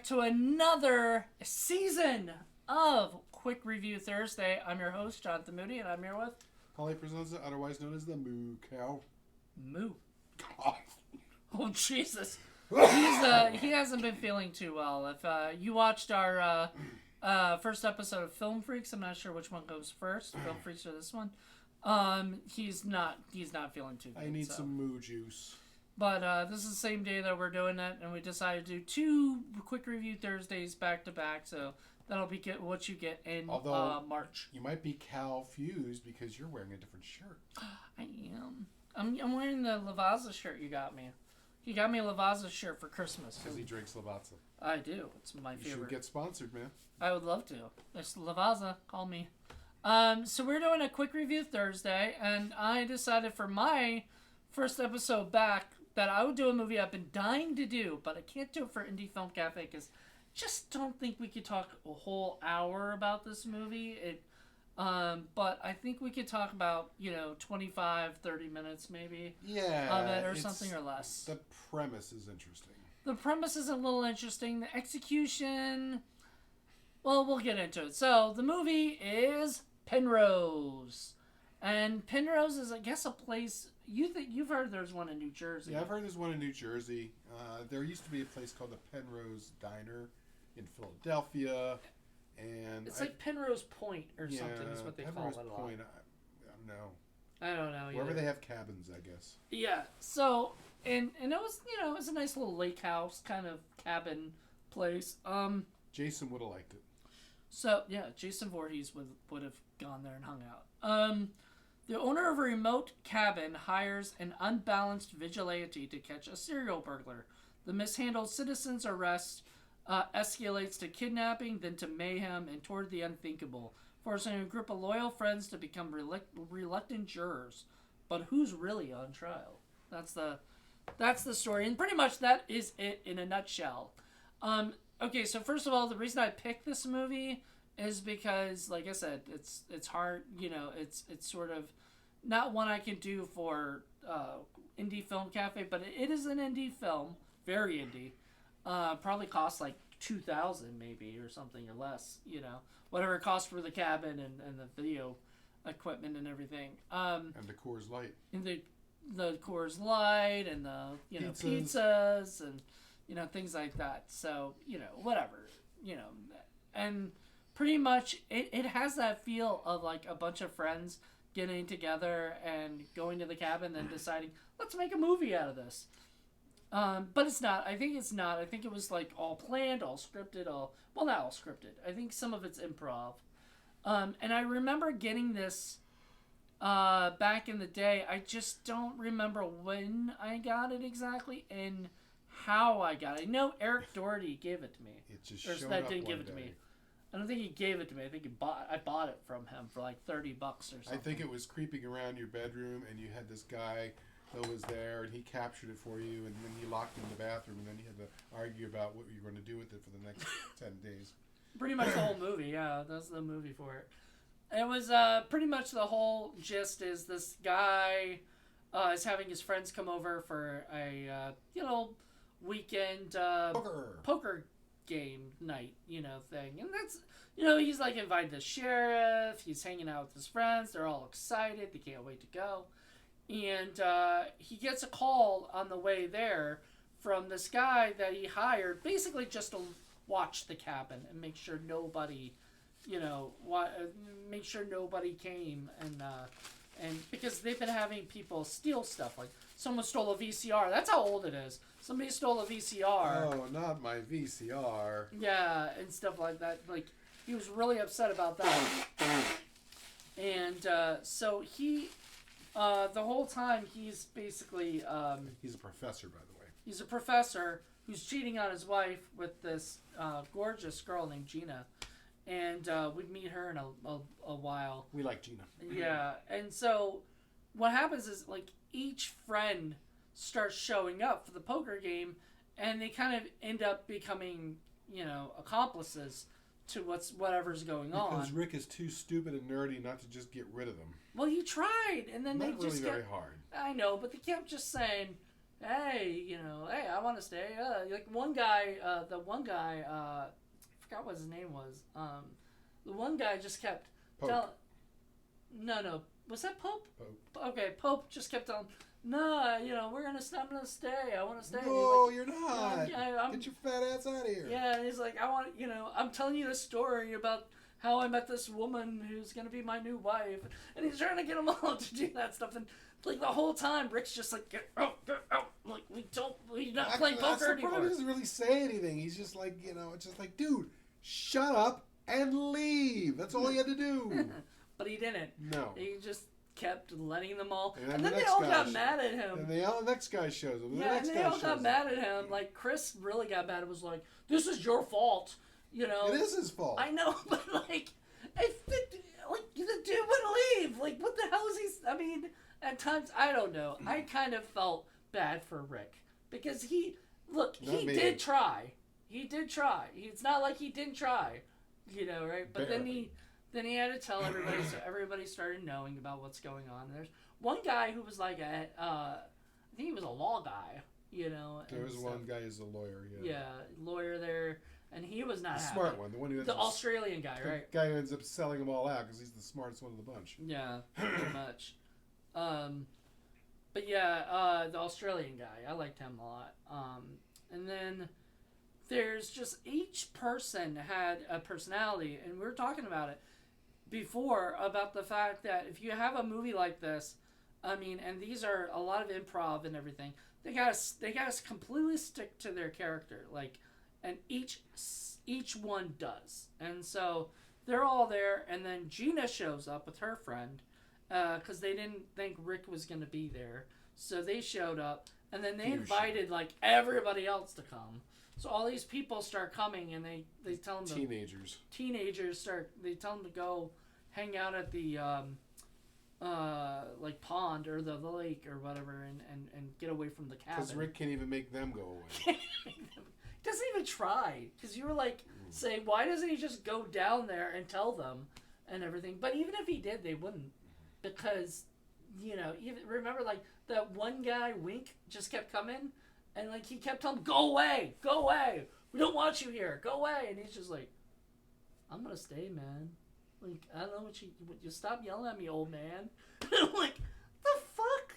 back to another season of Quick Review Thursday. I'm your host, Jonathan Moody, and I'm here with... Presenza, otherwise known as the Moo Cow. Moo. Oh, Jesus. He hasn't been feeling too well. If you watched our first episode of Film Freaks, I'm not sure which one goes first, Film Freaks or this one. He's not feeling too good. I need some moo juice. But this is the same day that we're doing it, and we decided to do 2 Quick Review Thursdays back to back, so that'll be what you get in March. You might be confused because you're wearing a different shirt. I am. I'm wearing the Lavazza shirt you got me. You got me a Lavazza shirt for Christmas. Because he drinks Lavazza. I do. It's my favorite. You should get sponsored, man. I would love to. It's Lavazza. Call me. So we're doing a Quick Review Thursday, and I decided for my first episode back that I would do a movie I've been dying to do, but I can't do it for Indie Film Cafe because just don't think we could talk a whole hour about this movie. But I think we could talk about, 25, 30 minutes maybe of it or something or less. The premise is interesting. The premise is a little interesting. The execution, well, we'll get into it. So the movie is Penrose. And Penrose is, I guess, a place... You've heard there's one in New Jersey. Yeah, I've heard there's one in New Jersey. There used to be a place called the Penrose Diner in Philadelphia, and it's like Penrose Point or something is what they Penrose call it. Point. I don't know. I don't know. Wherever they have cabins, I guess. Yeah. So and it was it was a nice little lake house kind of cabin place. Jason would have liked it. So yeah, Jason Voorhees would have gone there and hung out. The owner of a remote cabin hires an unbalanced vigilante to catch a serial burglar. The mishandled citizen's arrest escalates to kidnapping, then to mayhem, and toward the unthinkable, forcing a group of loyal friends to become reluctant jurors. But who's really on trial? That's the story, and pretty much that is it in a nutshell. Okay, so first of all, the reason I picked this movie is because, like I said, it's hard. It's sort of not one I can do for Indie Film Cafe, but it is an indie film, very indie. Probably costs like $2,000 maybe or something or less. Whatever it costs for the cabin and the video equipment and everything. And the Coors Light. And the Coors Light and the pizzas and things like that. So whatever and. Pretty much, it has that feel of like a bunch of friends getting together and going to the cabin and deciding, let's make a movie out of this. But it's not. I think it's not. I think it was like all planned, all scripted, not all scripted. I think some of it's improv. And I remember getting this back in the day. I just don't remember when I got it exactly and how I got it. I know Eric Doherty gave it to me. It just showed up didn't give one it to day. me. I don't think he gave it to me. I think I bought it from him for like $30 or something. I think it was creeping around your bedroom, and you had this guy that was there, and he captured it for you, and then you locked it in the bathroom, and then you had to argue about what you were going to do with it for the next 10 days. Pretty much the whole movie, yeah. That's the movie for it. It was pretty much the whole gist is this guy is having his friends come over for a weekend poker game night, thing. And that's, he's like invited the sheriff, he's hanging out with his friends, they're all excited, they can't wait to go. And he gets a call on the way there from this guy that he hired basically just to watch the cabin and make sure nobody, make sure nobody came and because they've been having people steal stuff, like someone stole a VCR. That's how old it is. Somebody stole a VCR. Oh, not my VCR. Yeah, and stuff like that. Like, he was really upset about that. And so he, the whole time, he's basically... he's a professor, by the way. He's a professor who's cheating on his wife with this gorgeous girl named Gina. And we'd meet her in a while. We like Gina. Yeah, and so what happens is, like, each friend starts showing up for the poker game, and they kind of end up becoming, accomplices to whatever's going on. Because Rick is too stupid and nerdy not to just get rid of them. Well, you tried, and then not they really just very kept... hard. I know, but they kept just saying, hey, hey, I want to stay. Like one guy, I forgot what his name was. The one guy just kept telling. No, was that Pope? Pope. Okay, Pope just kept telling. No, I'm gonna stay. I want to stay. No, like, you're not. Get your fat ass out of here. Yeah, and he's like, I'm telling you this story about how I met this woman who's gonna be my new wife, and he's trying to get them all to do that stuff, and like the whole time, Rick's just like, get out, like we're not playing poker anymore. He doesn't really say anything. He's just like, it's just like, dude, shut up and leave. That's all he had to do. But he didn't. No. He just kept letting them all, and then they all got mad at him. And the next guy shows up. And they all got mad at him. Like Chris really got mad. It was like, this is your fault. It is his fault. I know, but like the dude wouldn't leave. Like, what the hell is he? I mean, at times I don't know. I kind of felt bad for Rick because he did try. He did try. It's not like he didn't try, right? But Barely. then he had to tell everybody, so everybody started knowing about what's going on. There's one guy who was like I think he was a law guy, There was one guy who's a lawyer. Yeah, lawyer there. And he was not happy. Smart one, the one who the Australian guy, right? The guy who ends up selling them all out because he's the smartest one of the bunch. Yeah, pretty much. But yeah, the Australian guy, I liked him a lot. And then there's just each person had a personality, and we were talking about it before about the fact that if you have a movie like this, I mean, and these are a lot of improv and everything, they gotta completely stick to their character, like. And each one does. And so they're all there, and then Gina shows up with her friend because they didn't think Rick was going to be there. So they showed up, and then they invited like everybody else to come. So all these people start coming, and they tell them they tell them to go hang out at the like pond or the lake or whatever, and get away from the cabin. Because Rick can't even make them go away. Doesn't even try, because you were like saying, why doesn't he just go down there and tell them and everything? But even if he did, they wouldn't, because even remember like that one guy Wink just kept coming, and like he kept telling him, go away, we don't want you here, go away, and he's just like, I'm gonna stay, man. Like, I don't know what you stop yelling at me, old man. I'm like, the fuck?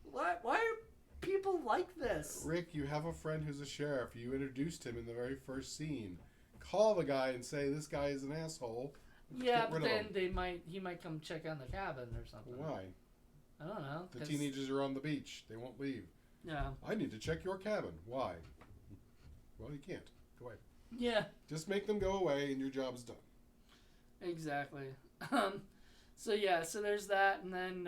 Why are people like this? Rick, you have a friend who's a sheriff. You introduced him in the very first scene. Call the guy and say, this guy is an asshole. Yeah, but then he might come check on the cabin or something. Why? I don't know. The teenagers are on the beach. They won't leave. Yeah. I need to check your cabin. Why? Well, you can't. Go away. Yeah. Just make them go away and your job's done. Exactly. So there's that, and then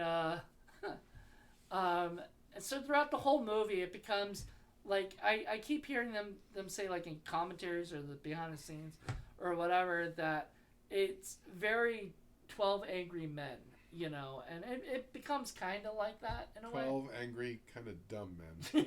and so throughout the whole movie, it becomes like I keep hearing them say, like in commentaries or the behind the scenes or whatever, that it's very 12 Angry Men, and it becomes kind of like that in a 12 way. angry, kind of dumb men.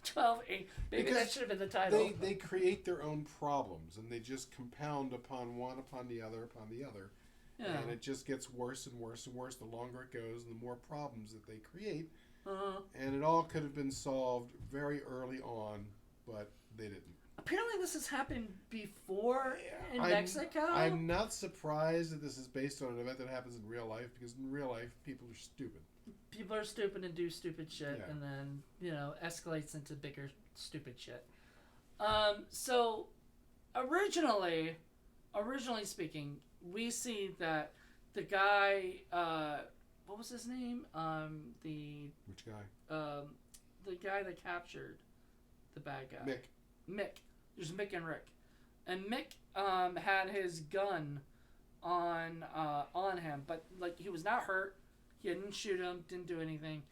12 Maybe because that should have been the title. They create their own problems, and they just compound upon one, upon the other, upon the other. Yeah. And it just gets worse and worse and worse the longer it goes, and the more problems that they create. Uh-huh. And it all could have been solved very early on, but they didn't. Apparently this has happened before in Mexico. I'm not surprised that this is based on an event that happens in real life, because in real life, people are stupid. People are stupid and do stupid shit, and then, escalates into bigger stupid shit. So, originally speaking, we see that the guy, what was his name? Which guy? The guy that captured the bad guy. Mick. There's Mick and Rick. And Mick had his gun on him, but like he was not hurt. He didn't shoot him, didn't do anything.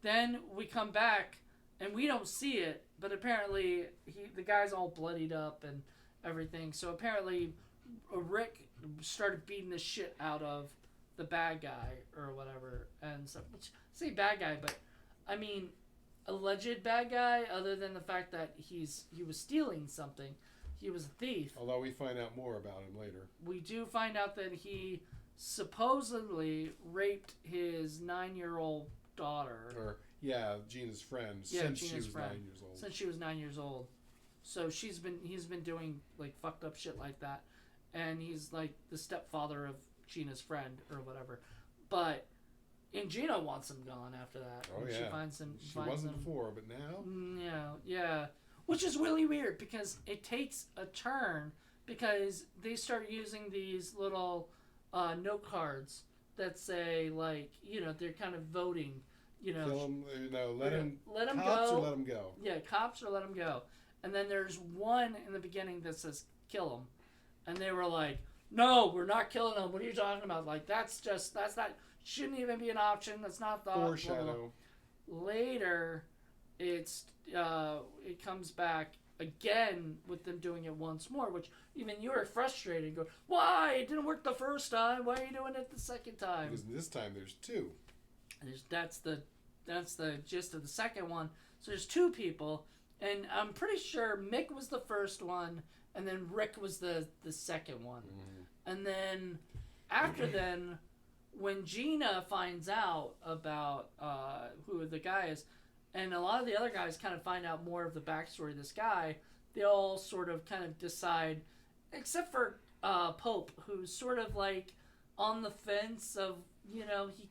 Then we come back and we don't see it, but apparently the guy's all bloodied up and everything. So apparently Rick started beating the shit out of the bad guy or whatever, and so say bad guy, but I mean alleged bad guy, other than the fact that he was stealing something. He was a thief. Although we find out more about him later. We do find out that he supposedly raped his 9-year-old daughter. Or Yeah, Gina's friend. Yeah, since Gina's she was friend. 9 years old. Since she was 9 years old. So he's been doing like fucked up shit like that, and he's like the stepfather of Gina's friend or whatever. But and Gina wants him gone after that. Oh yeah. She finds him. She wasn't before, but now. Yeah. Which is really weird because it takes a turn because they start using these little note cards that say like they're kind of voting. Kill him. Let him cops go. Or let him go. Yeah, cops or let him go. And then there's one in the beginning that says kill him, and they were like, "No, we're not killing him. What are you talking about? Like that's not shouldn't even be an option. That's not the foreshadow." Later, it comes back again with them doing it once more, which even you were frustrated. And go, why? It didn't work the first time. Why are you doing it the second time? Because this time there's two. That's the gist of the second one. So there's two people. And I'm pretty sure Mick was the first one, and then Rick was the second one. Mm-hmm. And then, after then, when Gina finds out about who the guy is, and a lot of the other guys kind of find out more of the backstory of this guy, they all sort of kind of decide, except for Pope, who's sort of like on the fence of, he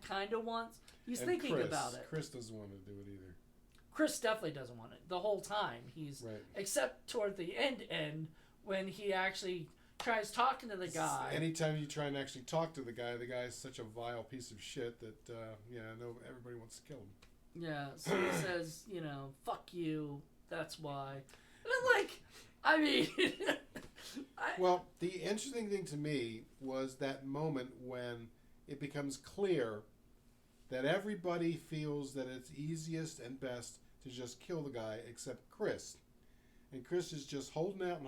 kind of wants, he's thinking about it. Chris doesn't want to do it either. Chris definitely doesn't want it the whole time. He's right. Except toward the end when he actually tries talking to the guy. Anytime you try and actually talk to the guy is such a vile piece of shit that I know everybody wants to kill him. Yeah, so he says, fuck you. That's why. And I mean, well, the interesting thing to me was that moment when it becomes clear that everybody feels that it's easiest and best to just kill the guy except Chris. And Chris is just holding out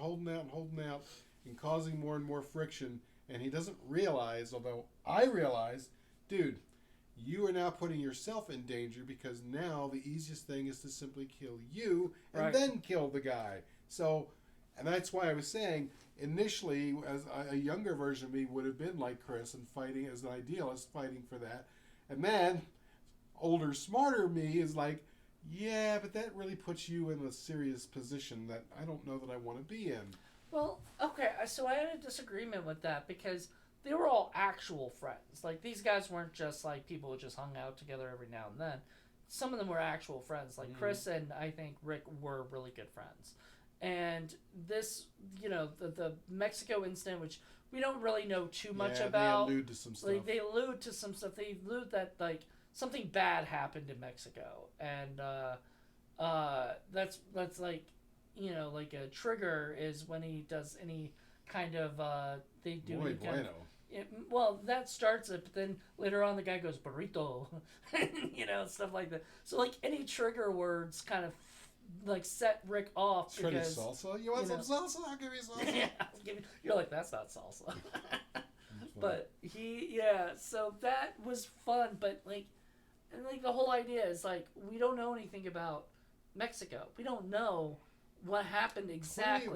and causing more and more friction. And he doesn't realize, although I realize, dude, you are now putting yourself in danger because now the easiest thing is to simply kill you and then kill the guy. So, and that's why I was saying, initially, as a younger version of me would have been like Chris and fighting as an idealist, fighting for that. And then, older, smarter me is like, yeah, but that really puts you in a serious position that I don't know that I want to be in. Well, okay, so I had a disagreement with that because they were all actual friends. Like, these guys weren't just, like, people who just hung out together every now and then. Some of them were actual friends. Like, Chris and, I think, Rick were really good friends. And this, the Mexico incident, which we don't really know too much about. They allude to some stuff. Like, they allude to some stuff. They allude that, like, something bad happened in Mexico. And that's like, like a trigger is when he does any kind of, they do Muy any kind bueno. well, that starts it, but then later on the guy goes, burrito, stuff like that. So, like, any trigger words kind of, like, set Rick off. Shreddy salsa? You want some salsa? I'll give you salsa. Yeah, you're like, that's not salsa. But so that was fun, but, like the whole idea is, like, we don't know anything about Mexico. We don't know what happened exactly.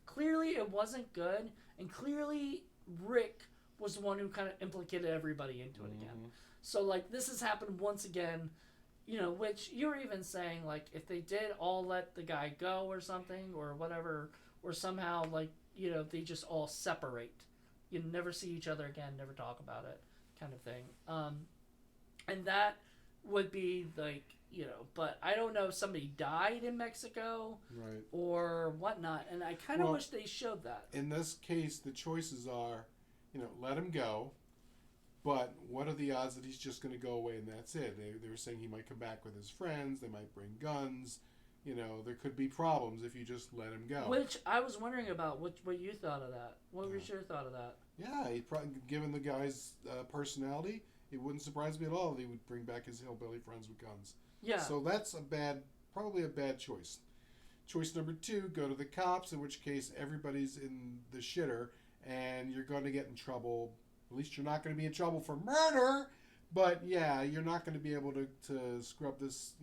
Clearly it wasn't good, and clearly Rick was the one who kind of implicated everybody into it again. So, like, this has happened once again, which you were even saying, like, if they did all let the guy go or something or whatever, or somehow, like, they just all separate. You never see each other again, never talk about it kind of thing. And that would be, like, but I don't know if somebody died in Mexico or whatnot, and I kind of wish they showed that. In this case, the choices are, let him go, but what are the odds that he's just going to go away and that's it? They were saying he might come back with his friends, they might bring guns, there could be problems if you just let him go. Which I was wondering about, what you thought of that. What was your thought of that? Yeah, he probably, given the guy's personality, it wouldn't surprise me at all that he would bring back his hillbilly friends with guns. Yeah. So that's probably a bad choice. Choice number 2, go to the cops, in which case everybody's in the shitter and you're going to get in trouble. At least you're not going to be in trouble for murder, but yeah, you're not going to be able to scrub this,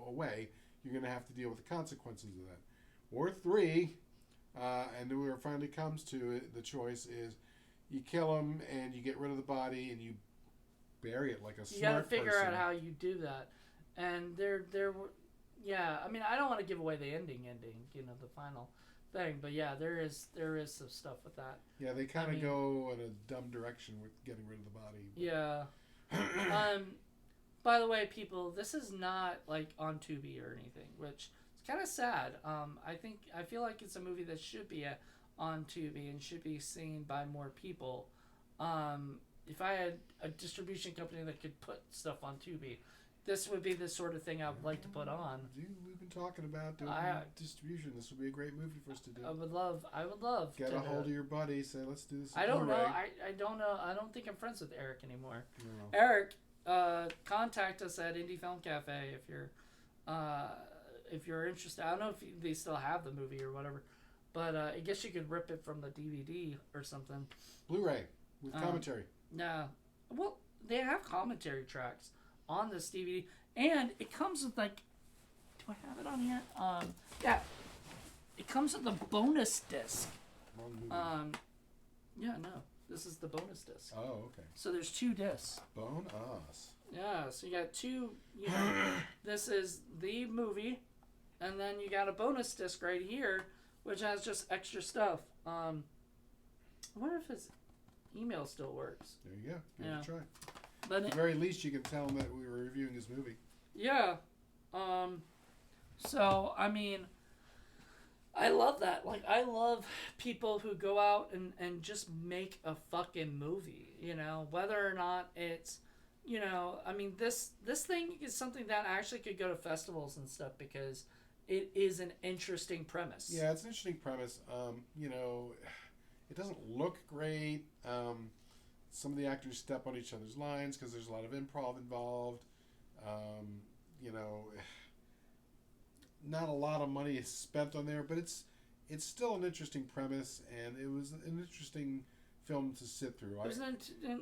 away. You're going to have to deal with the consequences of that. Or 3, and then where it finally comes to it, the choice is you kill him and you get rid of the body and you bury it like a smart person. You got to figure out how you do that. And there were, yeah. I mean, I don't want to give away the ending. The final thing. But yeah, there is some stuff with that. Yeah, they kind of go in a dumb direction with getting rid of the body. But. Yeah. By the way, people, this is not like on Tubi or anything, which is kind of sad. I feel like it's a movie that should be on Tubi and should be seen by more people. If I had a distribution company that could put stuff on Tubi, this would be the sort of thing I would like to put on. Dude, we've been talking about doing distribution. This would be a great movie for us to do. I would love. Get a hold of your buddy. Say, let's do this. I don't know. I don't know. I don't think I'm friends with Eric anymore. No. Eric, contact us at Indie Film Cafe if you're interested. I don't know if they still have the movie or whatever, but I guess you could rip it from the DVD or something. Blu-ray with commentary. Yeah. Well, they have commentary tracks on this DVD, and it comes with like, do I have it on here? Yeah, it comes with a bonus disc. Yeah, no, this is the bonus disc. Oh, okay. So there's 2 discs. Bonus. Yeah, so you got 2. This is the movie, and then you got a bonus disc right here, which has just extra stuff. I wonder if his email still works. There you go. Give it a try. But at the very least, you can tell him that we were reviewing his movie. Yeah. So, I mean, I love that. Like, I love people who go out and just make a fucking movie, whether or not it's, I mean, this thing is something that actually could go to festivals and stuff because it is an interesting premise. Yeah, it's an interesting premise. It doesn't look great. Some of the actors step on each other's lines because there's a lot of improv involved. Not a lot of money is spent on there, but it's still an interesting premise, and it was an interesting film to sit through. It was an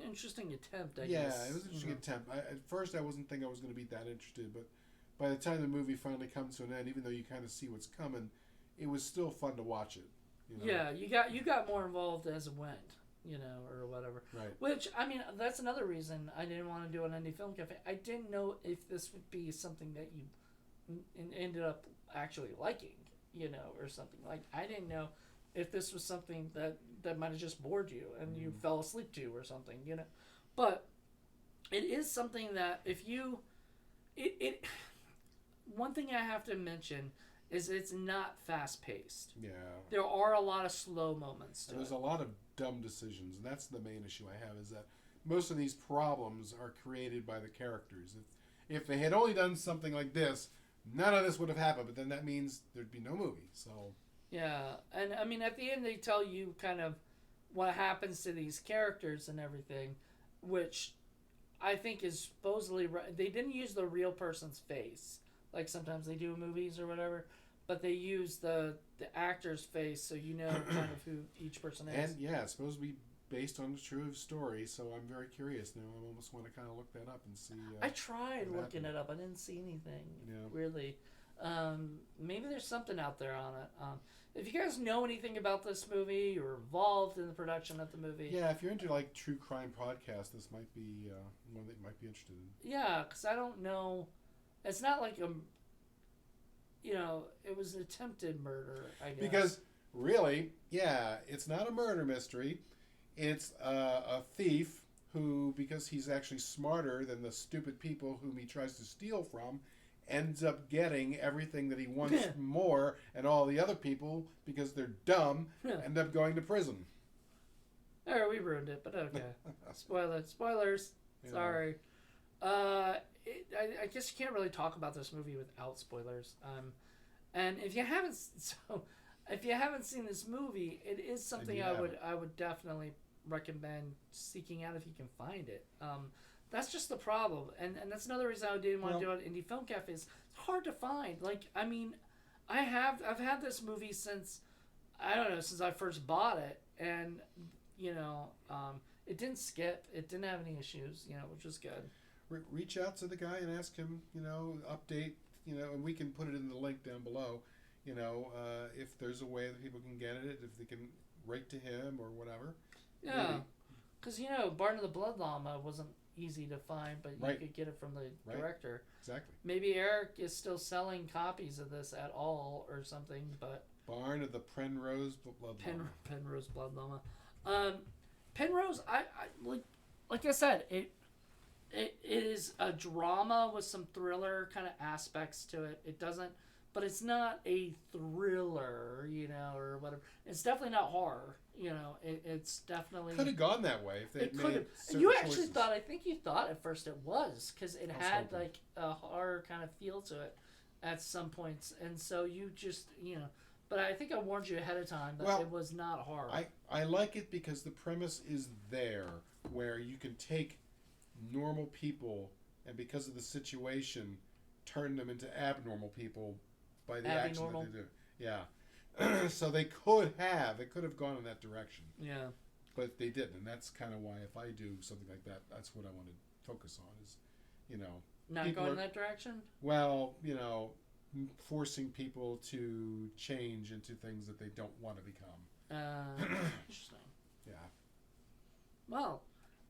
interesting attempt, I guess. Yeah, it was an interesting attempt. At first, I wasn't thinking I was going to be that interested, but by the time the movie finally comes to an end, even though you kind of see what's coming, it was still fun to watch it. Yeah, you got more involved as it went. Or whatever. Right. Which, I mean, that's another reason I didn't want to do an Indie Film Cafe. I didn't know if this would be something that you ended up actually liking, or something. Like, I didn't know if this was something that might have just bored you and you fell asleep to or something, But it is something that if you... One thing I have to mention is it's not fast-paced. Yeah. There are a lot of slow moments to There's a lot of dumb decisions, and that's the main issue I have, is that most of these problems are created by the characters. If they had only done something like this, none of this would have happened, but then that means there'd be no movie, so... Yeah, and I mean, at the end they tell you kind of what happens to these characters and everything, which I think is supposedly... They didn't use the real person's face, like sometimes they do in movies or whatever, but they use the actor's face, so you know kind of who each person is. And yeah, it's supposed to be based on a true story, so I'm very curious now. I almost want to kind of look that up and see. I tried looking it up. I didn't see anything really. Maybe there's something out there on it. If you guys know anything about this movie, you're involved in the production of the movie. Yeah, if you're into like true crime podcasts, this might be one that you might be interested in. Yeah, because I don't know. It's not like it was an attempted murder, I guess. Because, really, yeah, it's not a murder mystery. It's a thief who, because he's actually smarter than the stupid people whom he tries to steal from, ends up getting everything that he wants more, and all the other people, because they're dumb, end up going to prison. There, we ruined it, but okay. Spoilers. Yeah. Sorry. I guess you can't really talk about this movie without spoilers. And if you haven't seen this movie, it is something I would definitely recommend seeking out if you can find it. That's just the problem, and that's another reason I didn't want to do it at Indie Film Cafe. It's hard to find. Like, I mean, I've had this movie since I first bought it, and it didn't skip. It didn't have any issues, which was good. Reach out to the guy and ask him, update, and we can put it in the link down below, if there's a way that people can get it, if they can write to him or whatever. Yeah, because, Barn of the Blood Llama wasn't easy to find, but you Right. could get it from the Right. director. Exactly. Maybe Eric is still selling copies of this at all or something, but Barn of the Penrose Blood Llama. Penrose Blood Llama. Penrose, I like I said, it is a drama with some thriller kind of aspects to it. It doesn't, but it's not a thriller, or whatever. It's definitely not horror, It's definitely Could have gone that way if they it had could made have. certain You actually choices. thought. I think you thought at first it was because it I was had hoping. like a horror kind of feel to it at some points, and so you just But I think I warned you ahead of time that it was not horror. I like it because the premise is there where you can take normal people and because of the situation turn them into abnormal people by the action that they do. Yeah. So they could have gone in that direction. Yeah. But they didn't, and that's kind of why if I do something like that, that's what I want to focus on is, Not going in that direction? Well, forcing people to change into things that they don't want to become. Interesting. Yeah. Well,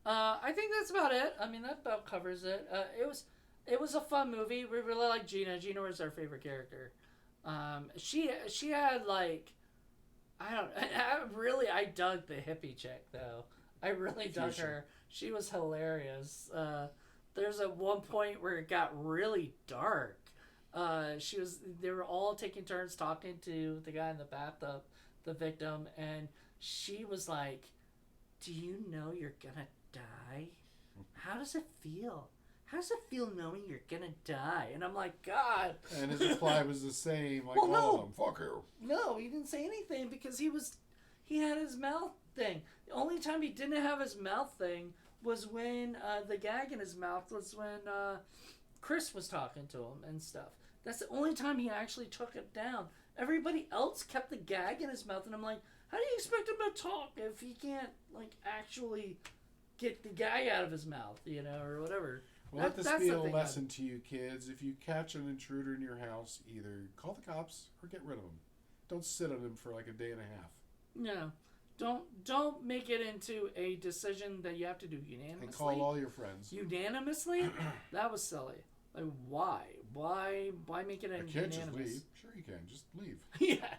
I think that's about it. I mean, that about covers it. It was a fun movie. We really like Gina. Gina was our favorite character. She had like, I dug the hippie chick though. I really dug her. She was hilarious. There's at one point where it got really dark. They were all taking turns talking to the guy in the bathtub, the victim, and she was like, "Do you know you're gonna die? How does it feel? How does it feel knowing you're gonna die?" And I'm like, God. And his reply was the same, like, Well, all no. of them, fuck you. No, he didn't say anything because he had his mouth thing. The only time he didn't have his mouth thing was when the gag in his mouth was when Chris was talking to him and stuff. That's the only time he actually took it down. Everybody else kept the gag in his mouth, and I'm like, how do you expect him to talk if he can't like actually get the gag out of his mouth, or whatever? Well, let this be a lesson to you kids. If you catch an intruder in your house, either call the cops or get rid of them. Don't sit on them for like a day and a half. No. Don't make it into a decision that you have to do unanimously. And call all your friends. Unanimously? That was silly. Like, why? Why make it a You can't unanimous? just leave. Sure you can. Just leave. Yeah.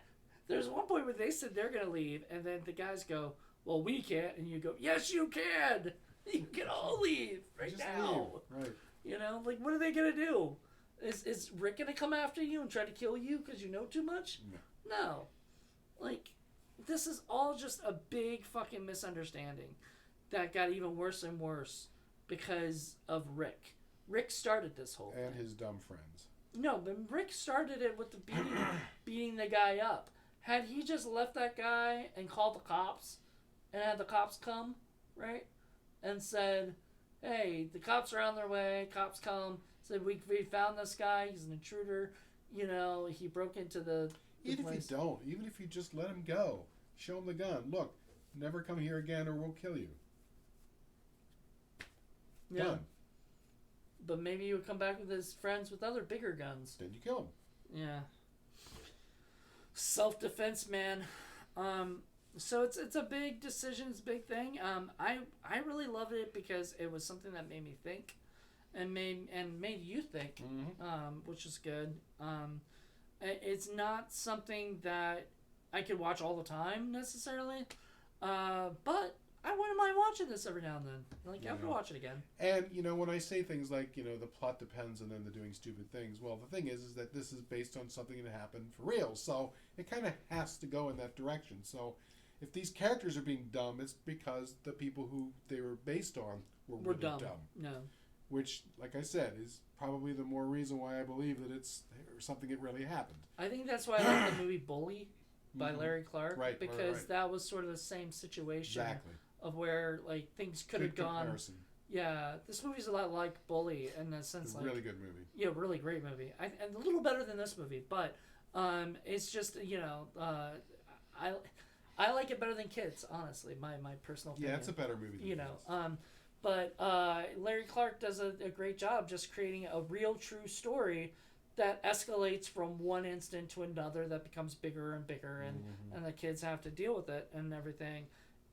There's one point where they said they're going to leave, and then the guys go, well, we can't. And you go, yes, you can. You can all leave right just now. Leave. Right. Like, what are they going to do? Is Rick going to come after you and try to kill you because you know too much? No. Like, this is all just a big fucking misunderstanding that got even worse and worse because of Rick. Rick started this whole thing. And his dumb friends. No, but Rick started it with the beating the guy up. Had he just left that guy and called the cops and had the cops come, right? And said, hey, the cops are on their way. Cops come. Said, we found this guy. He's an intruder. He broke into the Even place. if you don't. Even if you just let him go. Show him the gun. Look, never come here again or we'll kill you. Yeah. Done. But maybe he would come back with his friends with other bigger guns. Then you kill him. Yeah. Self-defense, man. So it's a big decision. It's a big thing. I really loved it because it was something that made me think, and made you think, which is good. It's not something that I could watch all the time necessarily, but I wouldn't mind watching this every now and then. Like, I would watch it again. And, when I say things like, the plot depends on them doing stupid things, well, the thing is that this is based on something that happened for real. So it kind of has to go in that direction. So if these characters are being dumb, it's because the people who they were based on were really dumb. No. Which, like I said, is probably the more reason why I believe that it's something that really happened. I think that's why I like the movie Bully by Larry Clark. Right, because right. that was sort of the same situation. Exactly. Of where like things could have gone. Comparison. Yeah, this movie's a lot like Bully in the sense like really good movie. Yeah, really great movie. And a little better than this movie, but it's just I like it better than Kids. Honestly, my personal opinion. Yeah, it's a better movie. But Larry Clark does a great job just creating a real true story that escalates from one instant to another that becomes bigger and bigger, and the kids have to deal with it and everything.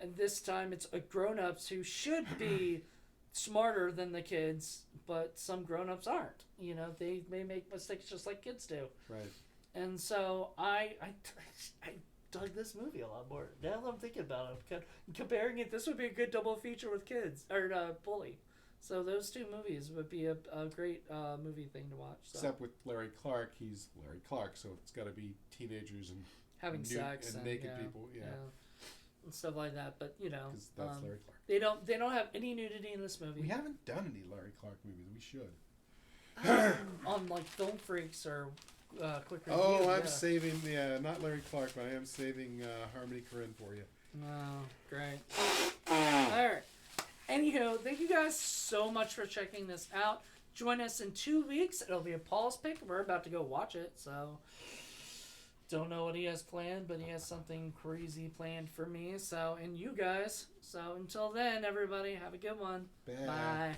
And this time it's grown-ups who should be smarter than the kids, but some grown-ups aren't. You know, they may make mistakes just like kids do. Right. And so I dug this movie a lot more. Now that I'm thinking about it, comparing it, this would be a good double feature with kids or Bully. So those two movies would be a great movie thing to watch. So. Except with Larry Clark, he's Larry Clark, so it's got to be teenagers and having sex and naked people, and stuff like that. But you know, because that's Larry Clark. They don't have any nudity in this movie. We haven't done any Larry Clark movies. We should. On like Film Freaks or Quick Review. Oh, I'm saving not Larry Clark, but I am saving Harmony Korine for you. Oh, great. All right. Anywho, thank you guys so much for checking this out. Join us in 2 weeks. It'll be a Paul's pick. We're about to go watch it, so don't know what he has planned, but he has something crazy planned for me. So, and you guys. So until then, everybody, have a good one. Bye.